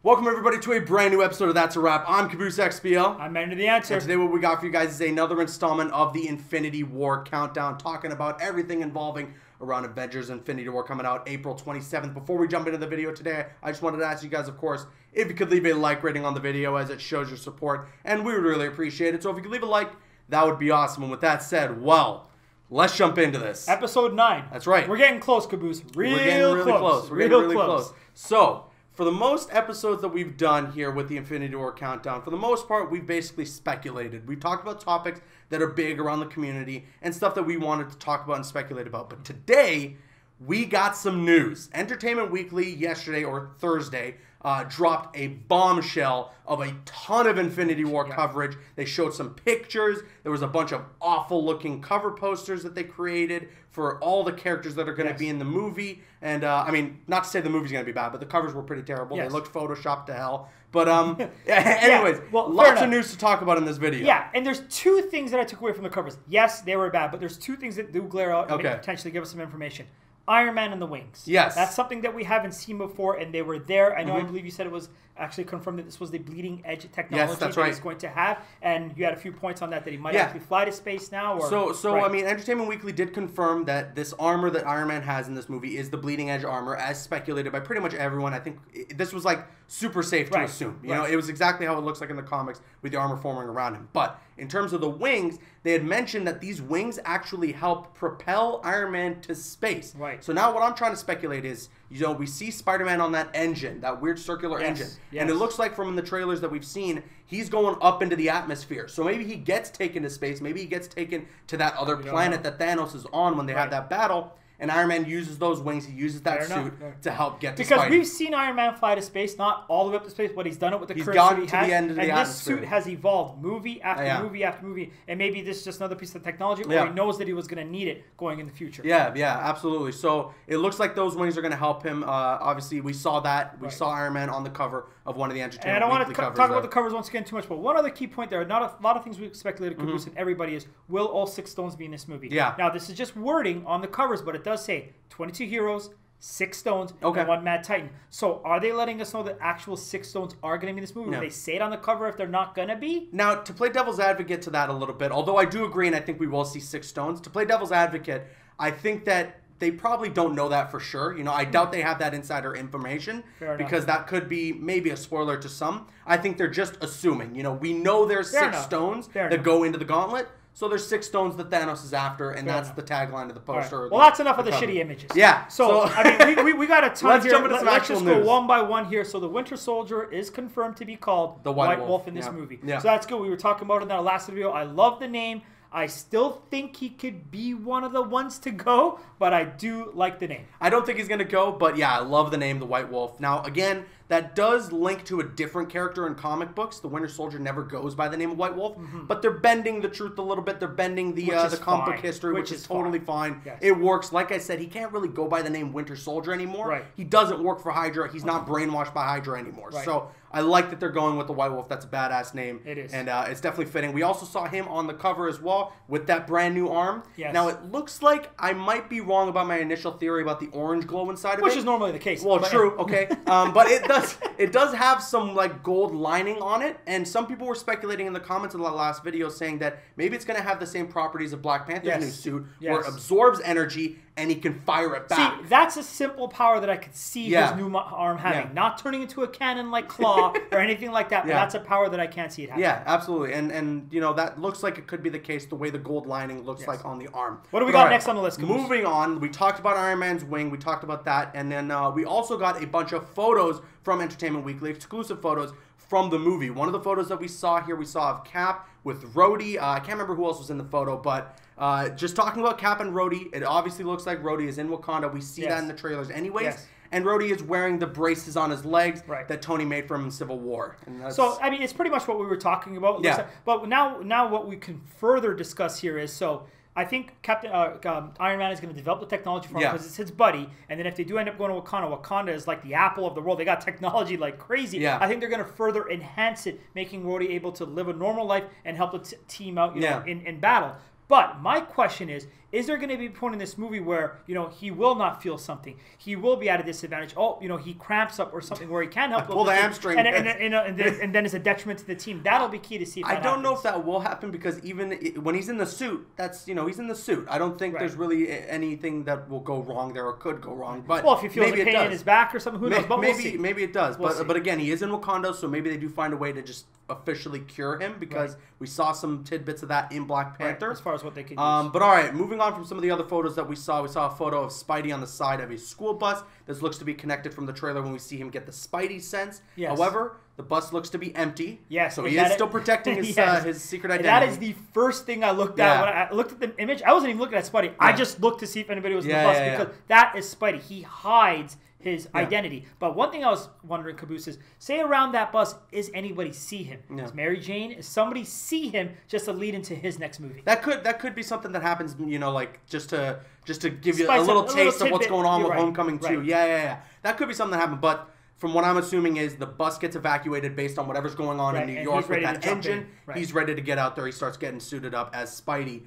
Welcome everybody to a brand new episode of That's a Wrap. I'm Caboose XBL. I'm Man to the Answer. And today what we got for you guys is another installment of the Infinity War Countdown, talking about everything involving around Avengers Infinity War coming out April 27th. Before we jump into the video today, I just wanted to ask you guys, of course, if you could leave a like rating on the video as it shows your support, and we would really appreciate it. So if you could leave a like, that would be awesome. And with that said, well, let's jump into this. Episode 9. That's right. We're getting close, Caboose. We're getting really close. We're getting really close. So, for the most episodes that we've done here with the Infinity War Countdown, for the most part, we've basically speculated. We've talked about topics that are big around the community and stuff that we wanted to talk about and speculate about. But today, we got some news. Entertainment Weekly yesterday or Thursday dropped a bombshell of a ton of Infinity War coverage. They showed some pictures. There was a bunch of awful looking cover posters that they created for all the characters that are going to be in the movie. And I mean, not to say the movie's going to be bad, but the covers were pretty terrible. They looked photoshopped to hell. But anyways, well, lots of news to talk about in this video. Yeah, and there's two things that I took away from the covers. Yes, they were bad, but there's two things that do glare out and potentially give us some information. Iron Man and the wings. Yes. That's something that we haven't seen before, and they were there. I know, I believe you said it was actually confirmed that this was the bleeding edge technology that he's going to have, and you had a few points on that he might actually fly to space now. Or, I mean, Entertainment Weekly did confirm that this armor that Iron Man has in this movie is the bleeding edge armor, as speculated by pretty much everyone. I think this was like super safe to assume. You know, it was exactly how it looks like in the comics with the armor forming around him. But in terms of the wings, they had mentioned that these wings actually help propel Iron Man to space. Right. So now what I'm trying to speculate is, you know, we see Spider-Man on that engine, that weird circular engine. And it looks like from the trailers that we've seen, he's going up into the atmosphere. So maybe he gets taken to space. Maybe he gets taken to that other planet that Thanos is on when they have that battle. And Iron Man uses those wings. He uses that suit to help get to space. Because we've seen Iron Man fly to space, not all the way up to space, but he's done it with the current gone suit he to has. the end of the and atmosphere. this suit has evolved movie after movie after movie. And maybe this is just another piece of technology, or he knows that he was going to need it going in the future. Yeah, absolutely. So it looks like those wings are going to help him. Obviously, we saw that. We saw Iron Man on the cover of one of the Entertainment And I don't want to covers talk about the covers once again too much, but one other key point there, not a lot of things we speculated, Caboose, and everybody is, will all 6 stones be in this movie? Yeah. Now, this is just wording on the covers, but it does say 22 heroes, 6 stones, and 1 Mad Titan. So are they letting us know that actual 6 stones are going to be in this movie? Will they say it on the cover if they're not going to be? Now, to play devil's advocate to that a little bit, although I do agree and I think we will see 6 stones, to play devil's advocate, I think that they probably don't know that for sure. You know, I doubt they have that insider information because that could be maybe a spoiler to some. I think they're just assuming. You know, we know there's 6 stones that go into the gauntlet. So there's 6 stones that Thanos is after, and that's the tagline of the poster. Well, that's enough of the shitty images. Yeah. So I mean, we got a ton let's here. Jump into some let's actual just news. go one by one here. So the Winter Soldier is confirmed to be called the White Wolf in this movie. Yeah. So that's good. We were talking about it in our last video. I love the name. I still think he could be one of the ones to go, but I do like the name. I don't think he's going to go, but yeah, I love the name, the White Wolf. Now, again, that does link to a different character in comic books. The Winter Soldier never goes by the name of White Wolf, but they're bending the truth a little bit. They're bending the comic book history, which is totally fine. Yes. It works. Like I said, he can't really go by the name Winter Soldier anymore. He doesn't work for Hydra. He's not brainwashed by Hydra anymore. So I like that they're going with the White Wolf. That's a badass name. It is. And it's definitely fitting. We also saw him on the cover as well with that brand new arm. Yes. Now, it looks like I might be wrong about my initial theory about the orange glow inside of it. Which is normally the case. Well, true, okay. But it does have some like gold lining on it, and some people were speculating in the comments of the last video saying that maybe it's going to have the same properties of Black Panther's new suit, where it absorbs energy and he can fire it back. See, that's a simple power that I could see his new arm having. Not turning into a cannon like Claw or anything like that, but that's a power that I can't see it having. Yeah, absolutely. And you know, that looks like it could be the case the way the gold lining looks like on the arm. What do we got next on the list, Caboose? Moving on, we talked about Iron Man's wing. We talked about that. And then we also got a bunch of photos from Entertainment Weekly, exclusive photos from the movie. One of the photos that we saw here, we saw of Cap with Rhodey. I can't remember who else was in the photo, but just talking about Cap and Rhodey, it obviously looks like Rhodey is in Wakanda. We see that in the trailers anyways. And Rhodey is wearing the braces on his legs that Tony made for him in Civil War. And so, I mean, it's pretty much what we were talking about. But now what we can further discuss here is, so I think Iron Man is going to develop the technology for him because it's his buddy. And then if they do end up going to Wakanda, Wakanda is like the apple of the world. They got technology like crazy. I think they're going to further enhance it, making Rhodey able to live a normal life and help the team out in battle. But my question is there going to be a point in this movie where, he will not feel something? He will be at a disadvantage. Oh, he cramps up or something where he can't help. Pull the hamstring. And then it's a detriment to the team. That'll be key to see if I don't know if that will happen because even when he's in the suit, he's in the suit. I don't think there's really anything that will go wrong there or could go wrong. But if he feels a pain in his back or something, who knows? But maybe it does. But again, he is in Wakanda, so maybe they do find a way to just officially cure him because we saw some tidbits of that in Black Panther. As far as what they could use. But all right, moving on from some of the other photos that we saw a photo of Spidey on the side of a school bus. This looks to be connected from the trailer when we see him get the Spidey sense. Yes. However, the bus looks to be empty. Yes. So he is still protecting his secret identity. That is the first thing I looked at when I looked at the image. I wasn't even looking at Spidey. Yeah. I just looked to see if anybody was in the bus because that is Spidey. He hides his identity. But one thing I was wondering, Caboose, is say around that bus, is anybody see him? Yeah. Is Mary Jane? Is somebody see him just to lead into his next movie? That could be something that happens, like just to give you a little taste of what's going on with Homecoming 2. Yeah. That could be something that happened, but from what I'm assuming is the bus gets evacuated based on whatever's going on in New York with that engine. He's ready to get out there. He starts getting suited up as Spidey.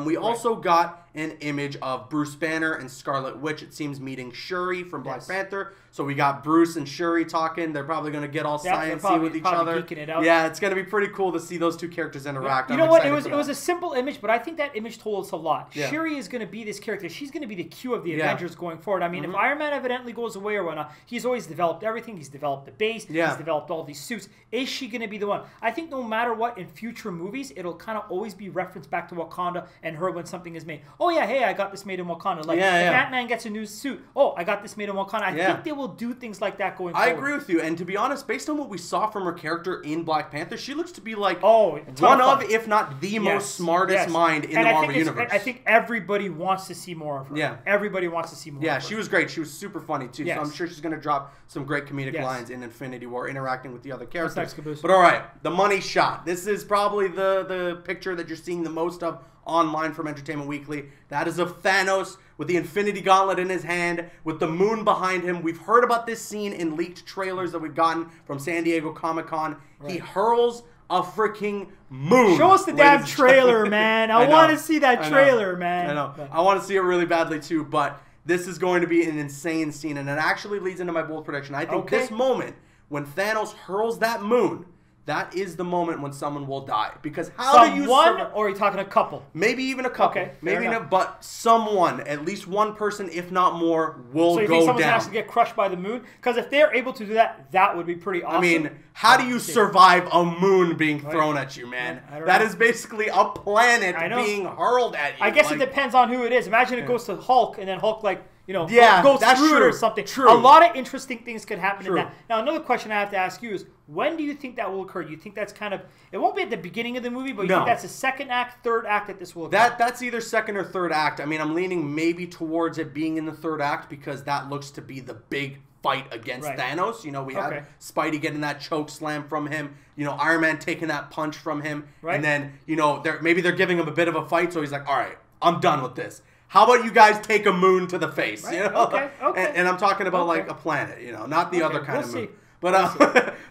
We also got an image of Bruce Banner and Scarlet Witch, it seems, meeting Shuri from Black Panther. So we got Bruce and Shuri talking. They're probably going to get all sciencey with each other. Yeah, it's going to be pretty cool to see those two characters interact. You know what? It was a simple image, but I think that image told us a lot. Yeah. Shuri is going to be this character. She's going to be the Q of the Avengers going forward. I mean, if Iron Man evidently goes away or whatnot, he's always developed everything. He's developed the base. He's developed all these suits. Is she going to be the one? I think no matter what, in future movies, it'll kind of always be referenced back to Wakanda and her when something is made. Oh, yeah, hey, I got this made in Wakanda. Like, if Ant-Man gets a new suit, oh, I got this made in Wakanda. I think they will do things like that going forward. I agree with you. And to be honest, based on what we saw from her character in Black Panther, she looks to be like one of, if not the most smartest mind in the Marvel Universe. I think everybody wants to see more of her. Yeah. Everybody wants to see more of her. Yeah, she was great. She was super funny, too. So I'm sure she's going to drop some great comedic lines in Infinity War interacting with the other characters. But all right, the money shot. This is probably the picture that you're seeing the most of online from Entertainment Weekly. That is of Thanos with the Infinity Gauntlet in his hand, with the moon behind him. We've heard about this scene in leaked trailers that we've gotten from San Diego Comic-Con. He hurls a freaking moon. Show us the damn trailer, man. I want to see that trailer, man. I know. I want to see it really badly, too, but this is going to be an insane scene, and it actually leads into my bold prediction. I think this moment, when Thanos hurls that moon, that is the moment when someone will die. Because how do you... or are you talking a couple? Maybe even a couple. Okay, maybe not, but someone, at least one person, if not more, will go down. So you think someone's has to get crushed by the moon? Because if they're able to do that, that would be pretty awesome. I mean, how do you survive a moon being thrown at you, man? That is basically a planet being hurled at you. I guess it depends on who it is. Imagine it goes to Hulk, and then Hulk, goes through it or something. True. A lot of interesting things could happen in that. Now, another question I have to ask you is, when do you think that will occur? Do you think that's kind of... It won't be at the beginning of the movie, but you think that's the second act, third act that this will occur? That's either second or third act. I mean, I'm leaning maybe towards it being in the third act because that looks to be the big fight against Thanos. We have Spidey getting that choke slam from him. Iron Man taking that punch from him. And then, maybe they're giving him a bit of a fight, so he's like, all right, I'm done with this. How about you guys take a moon to the face? Okay. And I'm talking about like a planet, not the other kind of moon. But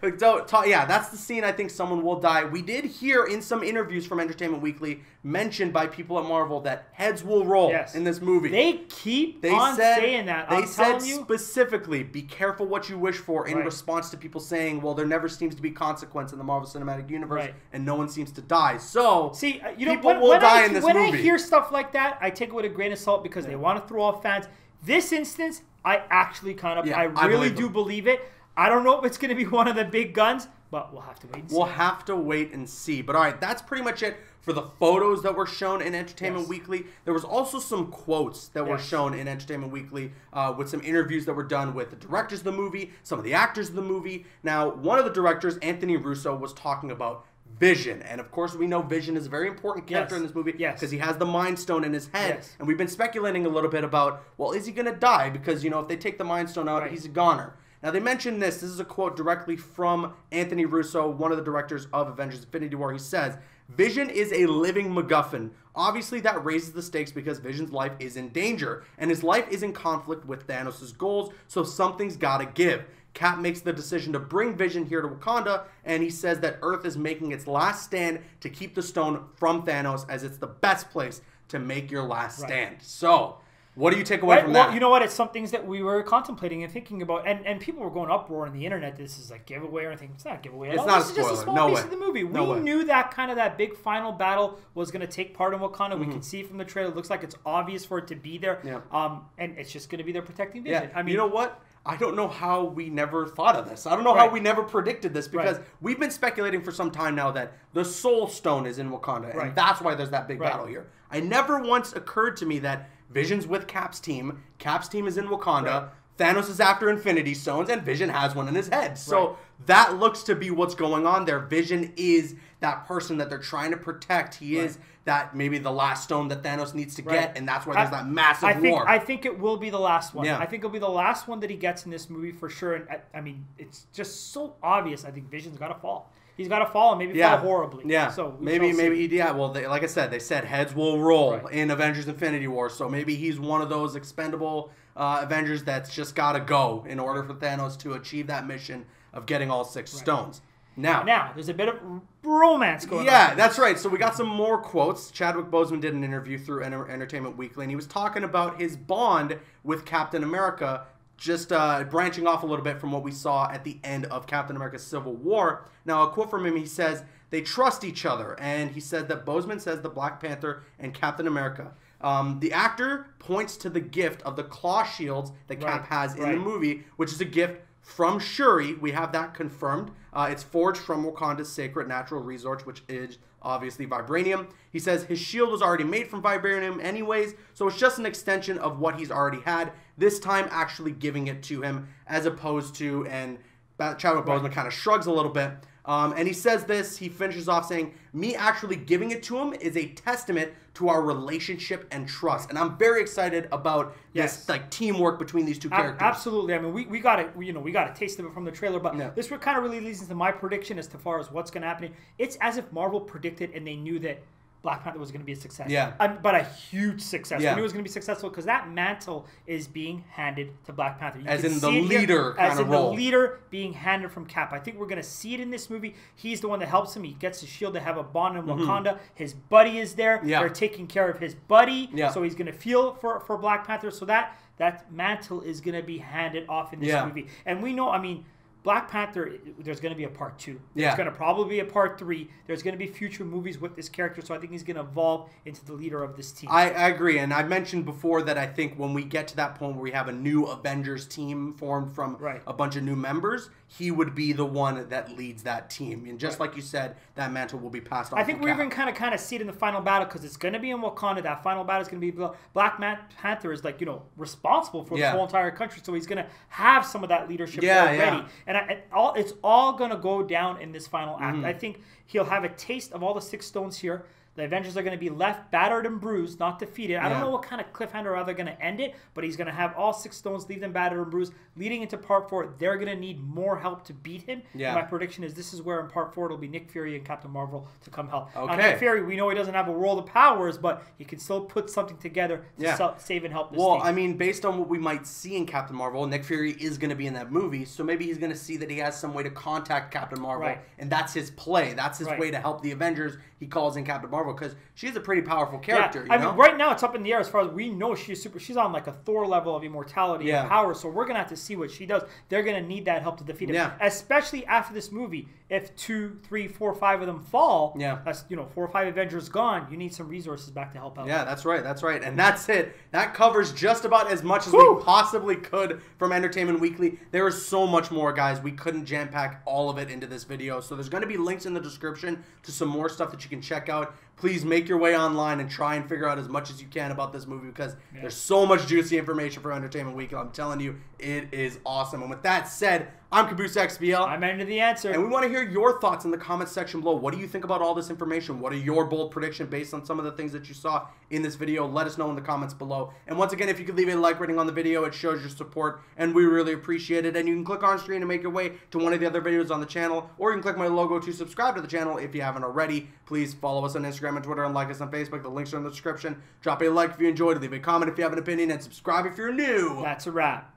that's the scene. I think someone will die. We did hear in some interviews from Entertainment Weekly mentioned by people at Marvel that heads will roll in this movie. They keep saying that. They said specifically, be careful what you wish for in response to people saying, well, there never seems to be consequence in the Marvel Cinematic Universe and no one seems to die. So people will die in this movie. When I hear stuff like that, I take it with a grain of salt because they want to throw off fans. This instance, I actually I really do believe it. I don't know if it's going to be one of the big guns, but we'll have to wait and see. We'll have to wait and see. But all right, that's pretty much it for the photos that were shown in Entertainment Weekly. There was also some quotes that were shown in Entertainment Weekly with some interviews that were done with the directors of the movie, some of the actors of the movie. Now, one of the directors, Anthony Russo, was talking about Vision. And of course, we know Vision is a very important character in this movie because he has the Mind Stone in his head. And we've been speculating a little bit about, well, is he going to die? Because, if they take the Mind Stone out, he's a goner. Now, they mentioned this. This is a quote directly from Anthony Russo, one of the directors of Avengers Infinity War. He says, Vision is a living Macguffin. Obviously, that raises the stakes because Vision's life is in danger, and his life is in conflict with Thanos' goals, so something's gotta give. Cap makes the decision to bring Vision here to Wakanda, and he says that Earth is making its last stand to keep the stone from Thanos, as it's the best place to make your last stand. So, what do you take away from that? Well, you know what? It's some things that we were contemplating and thinking about, and people were going uproar on the internet. This is a giveaway or anything. It's not a giveaway at all. Not this a spoiler. Is just a small no piece way. of the movie. No we way. knew that kind of that big final battle was going to take part in Wakanda. We can see from the trailer. It looks like it's obvious for it to be there. Yeah. And it's just going to be their protecting Vision. Yeah. I mean, you know what? I don't know how we never thought of this. I don't know how we never predicted this, because we've been speculating for some time now that the Soul Stone is in Wakanda, and that's why there's that big battle here. I never once occurred to me that Vision's with Cap's team is in Wakanda, Thanos is after Infinity Stones, and Vision has one in his head. So that looks to be what's going on there. Vision is that person that they're trying to protect. He is that maybe the last stone that Thanos needs to get, and that's why there's that massive war. I think it will be the last one. Yeah. I think it'll be the last one that he gets in this movie for sure. And I mean, it's just so obvious. I think Vision's got to fall. He's got to fall, and maybe fall horribly. Yeah. So maybe. Well, like I said, they said heads will roll in Avengers: Infinity War. So maybe he's one of those expendable Avengers that's just got to go in order for Thanos to achieve that mission of getting all 6 stones. Now, there's a bit of romance going on. Yeah, that's right. So we got some more quotes. Chadwick Boseman did an interview through Entertainment Weekly, and he was talking about his bond with Captain America, just branching off a little bit from what we saw at the end of Captain America Civil War. Now, a quote from him, he says, they trust each other. And he said that Boseman says the Black Panther and Captain America. The actor points to the gift of the claw shields that Cap has in the movie, which is a gift from Shuri. We have that confirmed. It's forged from Wakanda's sacred natural resource, which is obviously vibranium. He says his shield was already made from vibranium anyways, so it's just an extension of what he's already had, this time actually giving it to him, as opposed to, and Chadwick Boseman kind of shrugs a little bit, and he says this, he finishes off saying, me actually giving it to him is a testament to our relationship and trust. And I'm very excited about this like teamwork between these two characters. Absolutely. I mean, we got it. We got a taste of it from the trailer, but this kind of really leads into my prediction as far as what's going to happen. It's as if Marvel predicted and they knew that Black Panther was going to be a success. Yeah. But a huge success. Yeah. We knew it was going to be successful because that mantle is being handed to Black Panther. As in the leader kind of role. The leader being handed from Cap. I think we're going to see it in this movie. He's the one that helps him. He gets his shield to have a bond in Wakanda. His buddy is there. Yeah. They're taking care of his buddy. Yeah. So he's going to feel for Black Panther. So that mantle is going to be handed off in this movie. And we know, I mean, Black Panther, there's going to be a part 2. There's going to probably be a part 3. There's going to be future movies with this character, so I think he's going to evolve into the leader of this team. I agree, and I mentioned before that I think when we get to that point where we have a new Avengers team formed from a bunch of new members, he would be the one that leads that team. And just like you said, that mantle will be passed on. I think we're even kind of see it in the final battle because it's going to be in Wakanda. That final battle is going to be Black Panther is responsible for the whole entire country, so he's going to have some of that leadership already. Yeah. And it's all going to go down in this final act. I think he'll have a taste of all the 6 stones here. The Avengers are going to be left battered and bruised, not defeated. I don't know what kind of cliffhanger they're going to end it, but he's going to have all 6 stones, leave them battered and bruised. Leading into part 4, they're going to need more help to beat him. Yeah. My prediction is this is where in part 4 it'll be Nick Fury and Captain Marvel to come help. Okay. Now, Nick Fury, we know he doesn't have a world of powers, but he can still put something together to save and help this team. I mean, based on what we might see in Captain Marvel, Nick Fury is going to be in that movie, so maybe he's going to see that he has some way to contact Captain Marvel, and that's his play. That's his way to help the Avengers. He calls in Captain Marvel because she's a pretty powerful character. I mean, right now it's up in the air as far as we know. She's on like a Thor level of immortality and power. So we're gonna have to see what she does. They're gonna need that help to defeat him, especially after this movie. If 2, 3, 4, 5 of them fall, that's 4 or 5 Avengers gone. You need some resources back to help out. Yeah, that's right, and that's it. That covers just about as much as we possibly could from Entertainment Weekly. There is so much more, guys. We couldn't jam pack all of it into this video, so there's going to be links in the description to some more stuff that you can check out. Please make your way online and try and figure out as much as you can about this movie because there's so much juicy information for Entertainment Weekly. I'm telling you, it is awesome. And with that said, I'm Caboose XBL. I'm Ender the Answer. And we want to hear your thoughts in the comments section below. What do you think about all this information? What are your bold predictions based on some of the things that you saw in this video? Let us know in the comments below. And once again, if you could leave a like rating on the video, it shows your support, and we really appreciate it. And you can click on screen and make your way to one of the other videos on the channel, or you can click my logo to subscribe to the channel if you haven't already. Please follow us on Instagram and Twitter and like us on Facebook. The links are in the description. Drop a like if you enjoyed it. Leave a comment if you have an opinion, and subscribe if you're new. That's a wrap.